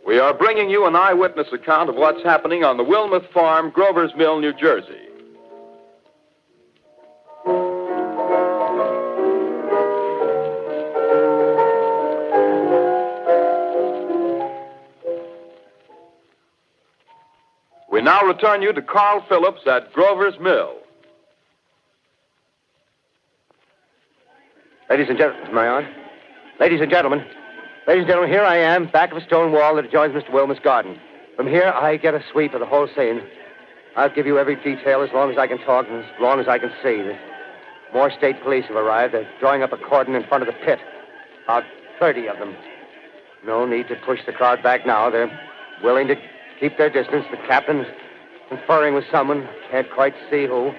We are bringing you an eyewitness account of what's happening on the Wilmuth Farm, Grover's Mill, New Jersey. We now return you to Carl Phillips at Grover's Mill. Ladies and gentlemen, am I on? Ladies and gentlemen, here I am, back of a stone wall that adjoins Mr. Wilmuth's garden. From here, I get a sweep of the whole scene. I'll give you every detail as long as I can talk and as long as I can see. The more state police have arrived. They're drawing up a cordon in front of the pit. About 30 of them. No need to push the crowd back now. They're willing to keep their distance. The captain's conferring with someone. Can't quite see who.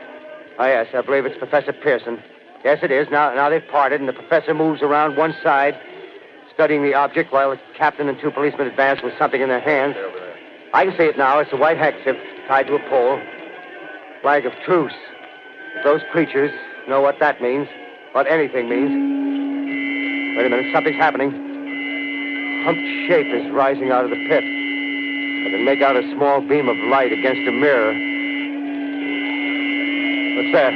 Oh, yes, I believe it's Professor Pearson. Yes, it is. Now they've parted, and the professor moves around one side, studying the object while the captain and two policemen advance with something in their hands. I can see it now. It's a white handkerchief tied to a pole. Flag of truce. If those preachers know what that means, what anything means. Wait a minute, something's happening. A humped shape is rising out of the pit. I can make out a small beam of light against a mirror. What's that?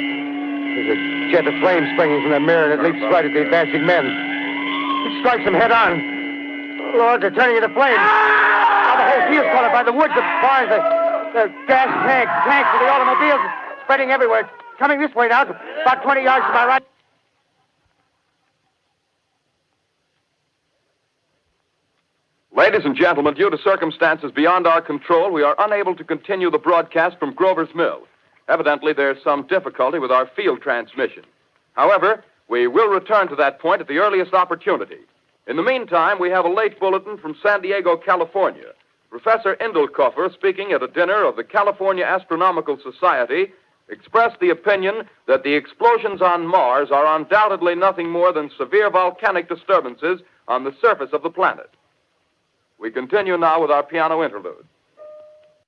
There's a jet of flame springing from the mirror, and it leaps right at the advancing men. It strikes them head on. Oh, Lord, they're turning into flames. Now the whole field's caught up by the woods, the barns, the gas tanks of the automobiles, spreading everywhere. It's coming this way now, about 20 yards to my right. Ladies and gentlemen, due to circumstances beyond our control, we are unable to continue the broadcast from Grover's Mill. Evidently, there's some difficulty with our field transmission. However, we will return to that point at the earliest opportunity. In the meantime, we have a late bulletin from San Diego, California. Professor Indelkoffer, speaking at a dinner of the California Astronomical Society, expressed the opinion that the explosions on Mars are undoubtedly nothing more than severe volcanic disturbances on the surface of the planet. We continue now with our piano interlude.